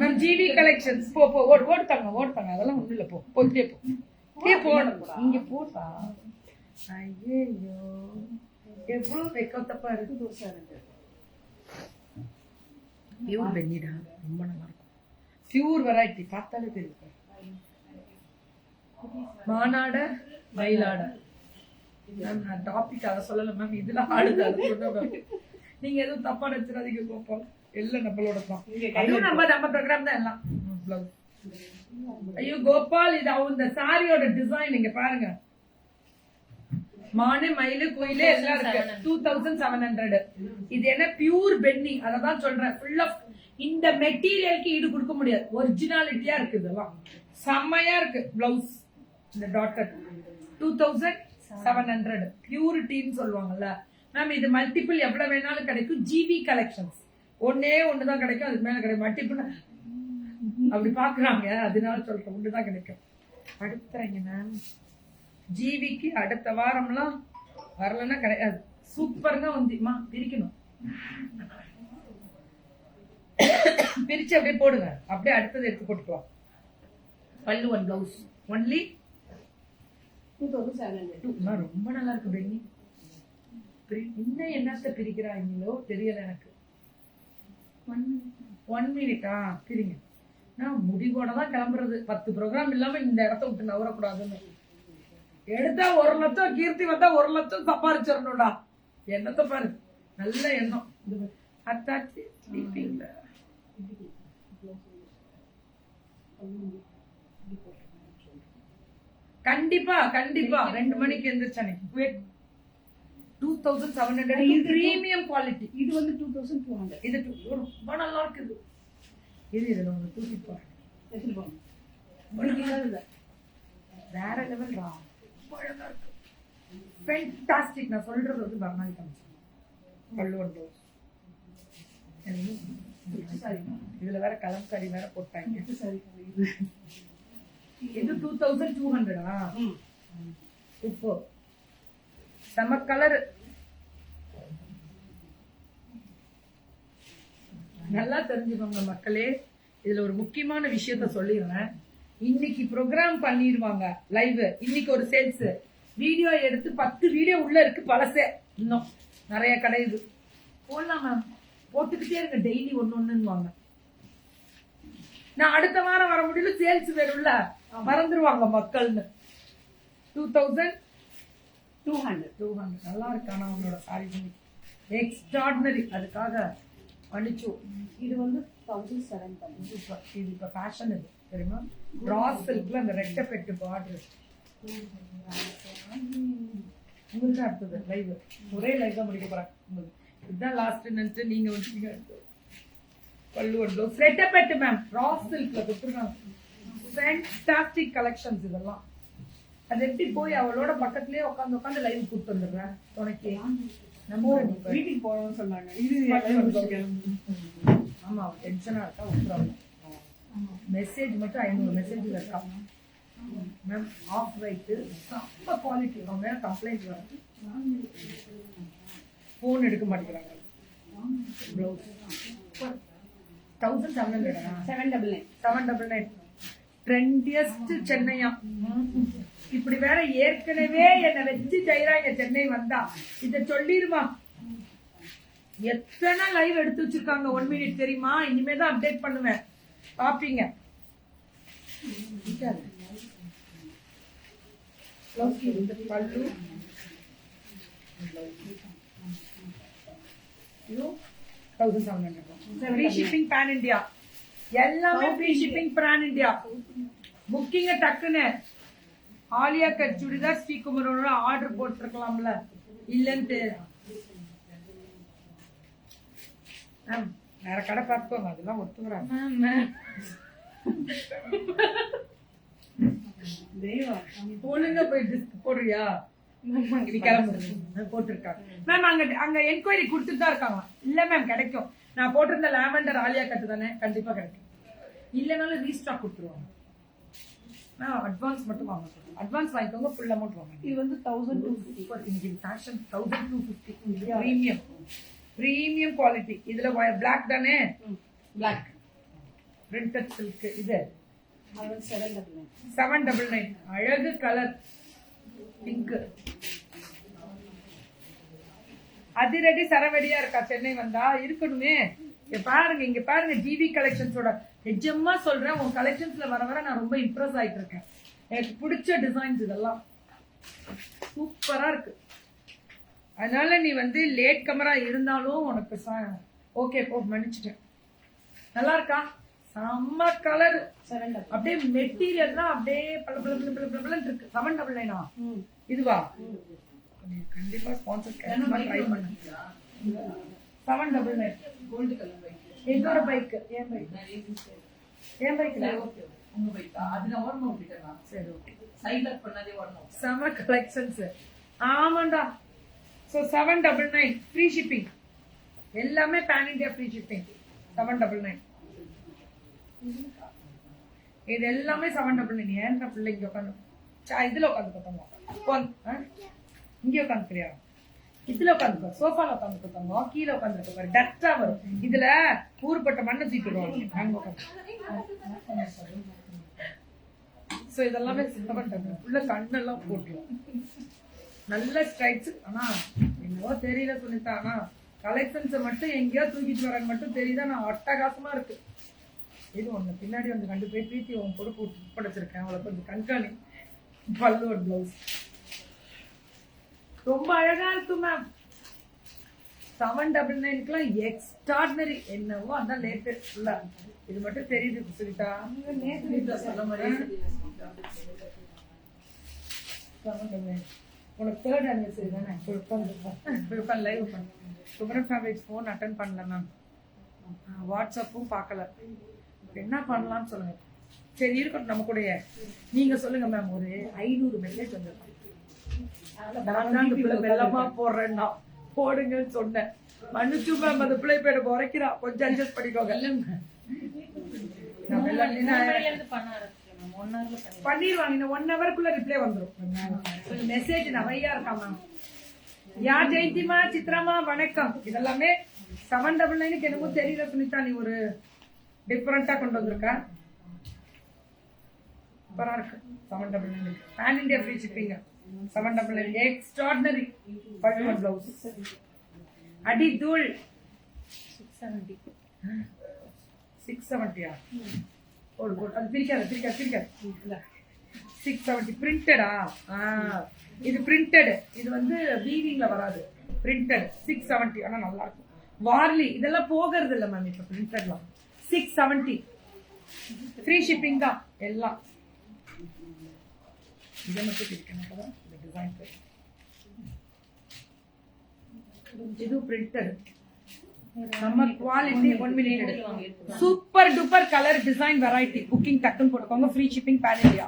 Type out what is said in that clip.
Ma'am GV collections போ ஓடுத்தாங்க அதெல்லாம் ஒண்ணும் இல்ல போட்டே போடணும் இங்க போட்டா ஐயோ எவ்வளவு வெக்கத்தப்பா இருக்கு தோசை பியூர் பென்னிடா ரொம்ப நல்லா இருக்கும் பியூர் வெரைட்டி பார்த்தாலே தெரியும் மானாட மயிலாட மேம் நான் டாபிக் அதை சொல்லல மேம் இதுல ஆடுது அது சொல்றேன் நீங்க எதுவும் தப்பா நினைச்சிடாதீங்க கோபால் எல்லாம் நம்மளோட தான் ஐயோ நம்ம ப்ரோக்ராம் தான் எல்லாம் ஐயோ கோபால் இது அவங்க சாரியோட டிசைன் நீங்க பாருங்க மானு மயிலு கோயிலு எல்லாம் இருக்கு 2700 இது என்ன பியூர் பென்னி அததான் சொல்றேன் ஃபுல் ஆஃப் இந்த மெட்டீரியலுக்கு ஈடு கொடுக்க முடியாது ஒரிஜினாலிட்டியா இருக்கு இதெல்லாம் செம்மையா இருக்கு பிளவுஸ் இந்த டாட்டர் 2700 பியூரிட்டின்னு சொல்லுவாங்கல்ல மேம் இது மல்டிபிள் எவ்வளவு வேணாலும் கிடைக்கும் ஜிவி கலெக்ஷன்ஸ் ஒண்ணுதான் கிடைக்கும் அதுக்கு மேல கிடைக்கும் மல்டிபிள் அப்படி பாக்குறாங்க அதனால சொல்றேன் ஒண்ணுதான் கிடைக்கும் அடுத்தாங்க மேம் ஜிவிக்கு அடுத்த வாரம்லாம் வரலன்னா கிடையாது சூப்பருங்க வந்துமா பிரிக்கணும் பிரிச்சு அப்படியே போடுங்க அப்படியே அடுத்தது எடுத்து போட்டுக்கலாம் பல்லு ஒன் பிளவுஸ் ஒன்லி 2700 ரொம்ப நல்லா இருக்கு பெண்ணி இன்னும் என்னத்த பிரிக்கிறாங்களோ தெரியல எனக்கு 1 மினிட் பிரிங்க நான் முடிவோட தான் கிளம்புறது 10 ப்ரோக்ராம் இல்லாம இந்த இடத்த விட்டு நவரக்கூடாதுன்னு எடுத்தா 1 லட்சம் கீர்த்தி வந்தா 1 லட்சம் சம்பாதிச்சிடணும்டா எண்ணத்தை பாரு நல்ல எண்ணம் அத்தாச்சி கண்டிப்பா 2 மணிக்கு எந்திரிச்சானே 2700 இது பிரீமியம் குவாலிட்டி இது வந்து 2200 இது ரொம்ப நல்லா இருக்குது இது நம்ம தூக்கி போறோம் வேற லெவல் ரா அழகா இருக்கு ஃபேண்டாஸ்டிக் நான் சொல்றது வந்து பர்னாலி காமிச்சேன் பல்லு ஒன்று இதுல வேற கலம்காரி வேற போட்டாங்க இது 2200 இப்போ செம கலர் நல்லா தெரிஞ்சுக்கோங்க மக்களே இதுல ஒரு முக்கியமான விஷயத்த சொல்லிடுறேன் இன்னைக்கு ப்ரோக்ராம் பண்ணிடுவாங்க லைவ் இன்னைக்கு ஒரு சேல்ஸ் வீடியோ எடுத்து 10 வீடியோ உள்ள இருக்கு பழசே இன்னும் நிறைய கடை இது போடலாம் மேம் போட்டுக்கிட்டே இருக்க டெய்லி ஒண்ணுவாங்க நான் அடுத்த வாரம் வர முடியல சேல்ஸ் வேணும்ல மறந்துருவாங்க மக்கள்னு 2200 நல்லா இருக்கானா அவனோட சாரி எக்ஸ்ட்ராடினரி அதுக்காக பண்ணிச்சு இது வந்து 1700 இது இப்ப ஃபேஷன் இது தெரியுமா ரா சில்க்ல அந்த ரெட்டை பெட்டு பார்டர் உங்களுக்கு அடுத்தது லைவ் ஒரே லைவ் தான் முடிக்க போறேன் உங்களுக்கு இதுதான் லாஸ்ட் நினைச்சு நீங்க வந்து பல்லு ஒரு ரெட்டை பெட்டு மேம் ரா சில்க்ல கொடுத்துருக்காங்க ஃபேண்டாஸ்டிக் கலெக்ஷன்ஸ் இதெல்லாம் அது எப்படி போய் அவளோட பக்கத்துலயே உட்காந்து லைவ் கூப்பிட்டு வந்துடுறேன் உனக்கு நம்ம வீட்டுக்கு போறோம்னு சொன்னாங்க ஆமா டென்ஷனா இருக்கா விட்டுறாங்க மெசேஜ் மட்டும் 500 மெசேஜ்ல இருக்கா மேம் ஆஃப் ரைட்டு ரொம்ப குவாலிட்டி அவங்க மேல கம்ப்ளைண்ட் வருது போன் எடுக்க மாட்டேங்கிறாங்க ப்ளவுஸ் 799 ட்ரெண்டியஸ்ட் சென்னையா இப்படி வேற ஏற்கனவே என்ன வச்சு செய்யறாங்க சென்னை வந்தா இத சொல்லிருமா எத்தனை லைவ் எடுத்து வச்சிருக்காங்க 1 மினிட் தெரியுமா இனிமே தான் அப்டேட் பண்ணுவேன் பாப்பீங்க பல்லு ஃப்ரீ ஷிப்பிங் பேன் இந்தியா எல்லாமே ஃப்ரீ ஷிப்பிங் பேன் இந்தியா புக்கிங்க டக்குன்னு ஆலியா கட் சுடிதார் ஸ்ரீகுமரோட ஆர்டர் போட்டிருக்கலாம்ல இல்லன்ட்டு வேற கடை பார்த்துக்கோங்க அதெல்லாம் ஒத்துக்கிறாங்க ஒழுங்கா போய் டிஸ்க் போடுறியா போட்டிருக்காங்க மேம் அங்க என்கொயரி கொடுத்துட்டு தான் இருக்காங்க இல்ல மேம் கிடைக்கும் நான் போட்டிருந்த லாவெண்டர் ஆலியா கட்டு தானே கண்டிப்பா கிடைக்கும் இல்லனாலும் ரீஸ்டாக் கொடுத்துருவாங்க அட்வான்ஸ் மட்டும் வாங்க அட்வான்ஸ் வாங்கிக்கோங்க ஃபுல் அமௌண்ட் வாங்க இது வந்து 1250 இன்னைக்கு ஃபேஷன் 1250 பிரீமியம் குவாலிட்டி இதுல பிளாக் தானே பிளாக் பிரிண்டட் சில்க் இது அது 799. 799. அழகு கலர் பிங்க். அதிரடி சரவடியா இருக்கா சென்னை வந்தா இருக்கணுமே. இங்க பாருங்க ஜிவி கலெக்ஷன்ஸோட நிஜமா சொல்றேன், உன் கலெக்ஷன்ஸ்ல வர வர நான் ரொம்ப இம்ப்ரெஸ் ஆயிட்டு இருக்கேன். எனக்கு பிடிச்ச டிசைன்ஸ் இதெல்லாம் சூப்பரா இருக்கு. அதனால நீ லேட் கமரா இருந்தாலும் உனக்கு ஓகே போ, மன்னிச்சிட்டேன். நல்லா இருக்கா? செம்ம கலர். அப்படியே மெட்டீரியல் தான் அப்படியே பல இருக்கு. 799. இதுவா? கண்டிப்பா ஸ்பான்சர் ட்ரை பண்ணு. 799 கோல்ட் கலர் பைக். என்னோட பைக். என் பைக்ல உங்க பைக் அதுல வரணும் அப்படிட்டா. சரி ஓகே. சைடுல பண்ணதே வரணும். செம கலெக்ஷன்ஸ். ஆமாண்டா. So 799 free shipping. எல்லாமே பேன் இந்தியா ஃப்ரீ ஷிப்பிங். 799. இது எல்லாமே 799. ஏன்டா பிள்ளைங்க உட்காந்து இதுல உட்காந்து பார்த்தோம். இங்க உட்காந்துக்கிறியா? இதுல உட்காந்து சோஃபால உட்காந்து பார்த்தோம். கீழே உட்காந்து பாரு, டஸ்டா வரும். இதுல ஊறுபட்ட மண்ணை தூக்கிடுவாங்க. நாங்க உட்காந்து சோ இதெல்லாமே 799. உள்ள கண்ணெல்லாம் போட்டுரும். நல்ல ஸ்ட்ரைட்ஸ். ஆனா என்னவோ தெரியல சொல்லிட்டா. ஆனா கலெக்ஷன்ஸ் மட்டும் எங்கேயோ தூக்கிட்டு வராங்க மட்டும் தெரியுதா? நான் அட்டகாசமா இருக்கு. இது ஒண்ணு பின்னாடி கண்டு போய் பிரீத்தி உன் பொறுப்பு படைச்சிருக்கேன். அவளை கொஞ்சம் கண்காணி. பல்லு ஒரு பிளவுஸ் ரொம்ப அழகா இருக்கு மேம். 799 எக்ஸ்ட்ராடினரி. என்னவோ அதான் லேட்டஸ்ட். இது மட்டும் தெரியுது சுனிதா. சொல்ல மாதிரி உனக்கு 3rd anniversary தானே? உட்காந்து லைவ் பண்ண. சுப்ரன் ஃபேப்ரிக்ஸ் ஃபோன் அட்டன் பண்ணல மேம். வாட்ஸ்அப்பும் பார்க்கல. என்ன பண்ணலாம்னு சொல்லுங்க. சரி இருக்கட்டும் நம்ம கூட. நீங்க சொல்லுங்க மேம். ஒரு 500 மெசேஜ் வந்துருக்கோம். வெள்ளமா போடுறேன்னா போடுங்கன்னு சொன்னேன். மன்னிச்சு மேம், அந்த பிள்ளை பேரை குறைக்கிறா. கொஞ்சம் அட்ஜஸ்ட் பண்ணிக்கோங்க. பண்ணிடுவாங்க. இன்னும் 1 ஹவருக்குள்ள ரிப்ளை வந்துடும். மெசேஜ் நிறைய இருக்கா மேம். யா ஜெயந்திமா, சித்ராமா வணக்கம். இதெல்லாமே 799 என்னமோ தெரியல சுனிதா. நீ ஒரு டிஃபரெண்டா கொண்டு வந்திருக்க. சூப்பரா இருக்கு. 799 pan India free shipping. 799 extraordinary. பட்டு பிளவுஸ் அடி தூள். 670. 670. அது பிரிக்காது. 670 பிரிண்டடா? இது பிரிண்டட். இது வீவிங்ல வராது. பிரிண்டட் 670. ஆனா நல்லா இருக்கும். வார்லி இதெல்லாம் போகிறது இல்ல மேம். இப்ப பிரிண்டட்லாம் 670 ஃப்ரீ ஷிப்பிங் தான் எல்லாம். இதை மட்டும் பிரிக்கணும். டிசைன் இது பிரிண்டட். நம்ம quality 1 minute. Super duper colour design variety. Booking டக்குன்னு போட்டுக்கோங்க. Free shipping pan India.